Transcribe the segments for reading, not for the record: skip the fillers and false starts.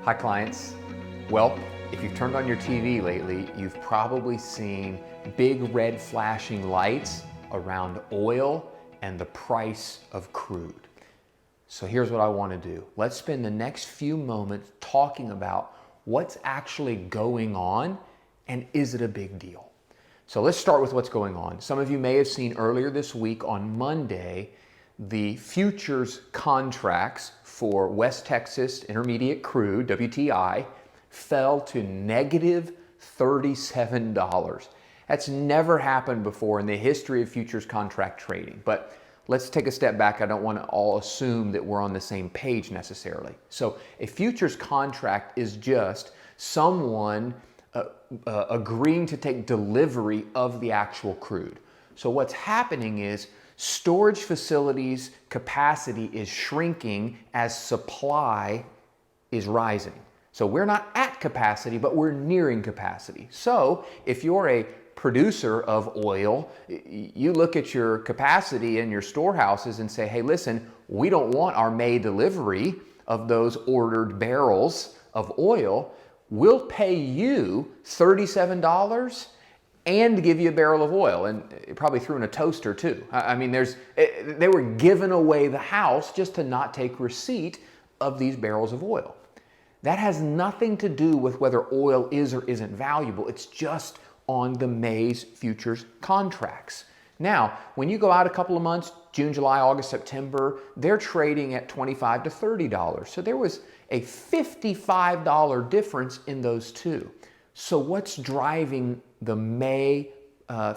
Hi clients. Well, if you've turned on your TV lately, you've probably seen big red flashing lights around oil and the price of crude. So here's what I want to do. Let's spend the next few moments talking about what's actually going on and is it a big deal? So let's start with what's going on. Some of you may have seen earlier this week on Monday, the futures contracts for West Texas Intermediate Crude, WTI, fell to negative $37. That's never happened before in the history of futures contract trading. But let's take a step back. I don't want to all assume that we're on the same page necessarily. So a futures contract is just someone agreeing to take delivery of the actual crude. So what's happening is storage facilities' capacity is shrinking as supply is rising. So we're not at capacity, but we're nearing capacity. So if you're a producer of oil, you look at your capacity in your storehouses and say, hey, listen, we don't want our May delivery of those ordered barrels of oil. We'll pay you $37 and give you a barrel of oil, and probably threw in a toaster too. I mean, they were giving away the house just to not take receipt of these barrels of oil. That has nothing to do with whether oil is or isn't valuable. It's just on the May's futures contracts. Now, when you go out a couple of months, June, July, August, September, they're trading at $25 to $30. So there was a $55 difference in those two. So what's driving the May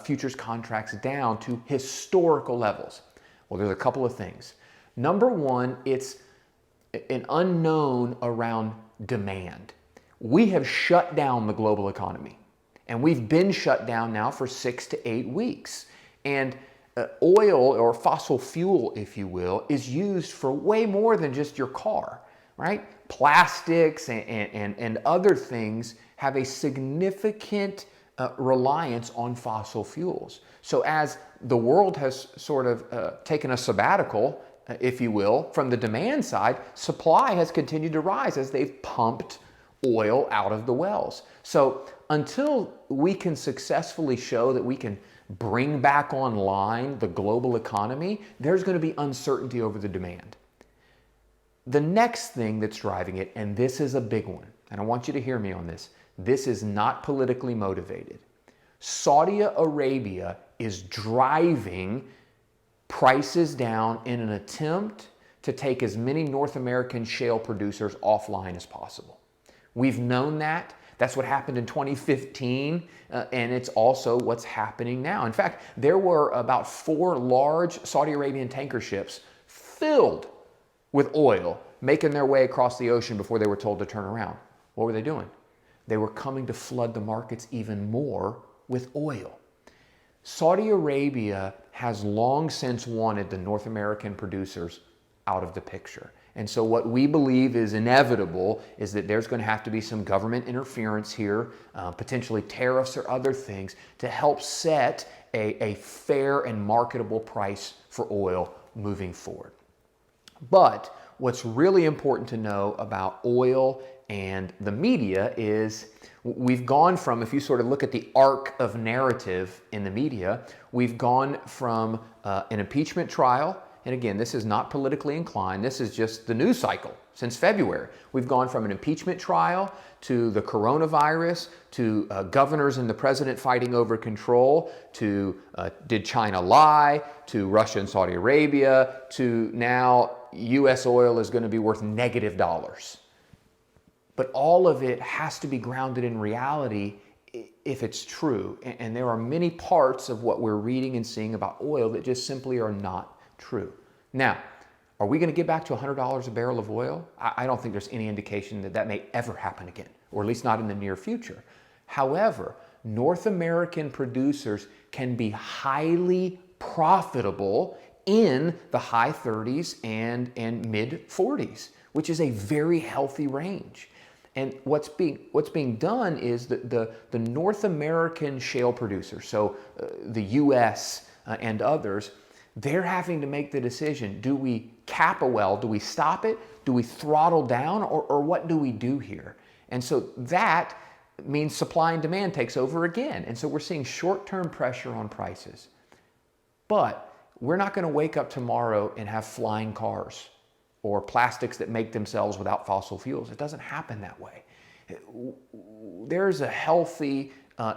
futures contracts down to historical levels? Well, there's a couple of things. Number one, it's an unknown around demand. We have shut down the global economy, and we've been shut down now for 6 to 8 weeks. And oil, or fossil fuel, if you will, is used for way more than just your car, right? Plastics and other things have a significant reliance on fossil fuels. So as the world has sort of taken a sabbatical, if you will, from the demand side, supply has continued to rise as they've pumped oil out of the wells. So until we can successfully show that we can bring back online the global economy, there's going to be uncertainty over the demand. The next thing that's driving it, and this is a big one, and I want you to hear me on this, this is not politically motivated. Saudi Arabia is driving prices down in an attempt to take as many North American shale producers offline as possible. We've known that. That's what happened in 2015, and it's also what's happening now. In fact, there were about 4 large Saudi Arabian tanker ships filled with oil making their way across the ocean before they were told to turn around. What were they doing? They were coming to flood the markets even more with oil. Saudi Arabia has long since wanted the North American producers out of the picture. And so what we believe is inevitable is that there's going to have to be some government interference here, potentially tariffs or other things, to help set a fair and marketable price for oil moving forward. But what's really important to know about oil and the media is we've gone from, if you sort of look at the arc of narrative in the media, we've gone from an impeachment trial. And again, this is not politically inclined. This is just the news cycle since February. We've gone from an impeachment trial to the coronavirus to governors and the president fighting over control to did China lie, to Russia and Saudi Arabia, to now U.S. oil is going to be worth negative dollars. But all of it has to be grounded in reality if it's true. And there are many parts of what we're reading and seeing about oil that just simply are not true. Now, are we going to get back to $100 a barrel of oil? I don't think there's any indication that that may ever happen again, or at least not in the near future. However, North American producers can be highly profitable in the high 30s and mid 40s, which is a very healthy range. And what's being done is that the North American shale producers, so the U.S. And others, they're having to make the decision. Do we cap a well? Do we stop it? Do we throttle down? Or what do we do here? And so that means supply and demand takes over again. And so we're seeing short-term pressure on prices. But we're not going to wake up tomorrow and have flying cars or plastics that make themselves without fossil fuels. It doesn't happen that way. There's a healthy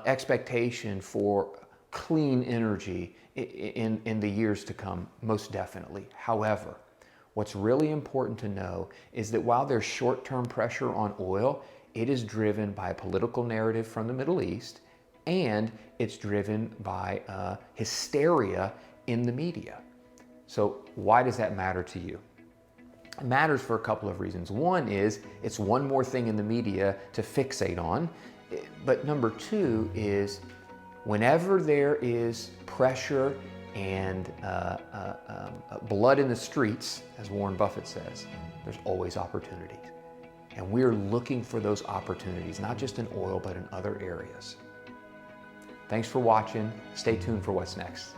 expectation for clean energy in the years to come, most definitely. However, what's really important to know is that while there's short-term pressure on oil, it is driven by a political narrative from the Middle East, and it's driven by hysteria in the media. So why does that matter to you? It matters for a couple of reasons. One is it's one more thing in the media to fixate on. But number two is whenever there is pressure and blood in the streets, as Warren Buffett says, there's always opportunities. And we're looking for those opportunities, not just in oil, but in other areas. Thanks for watching. Stay tuned for what's next.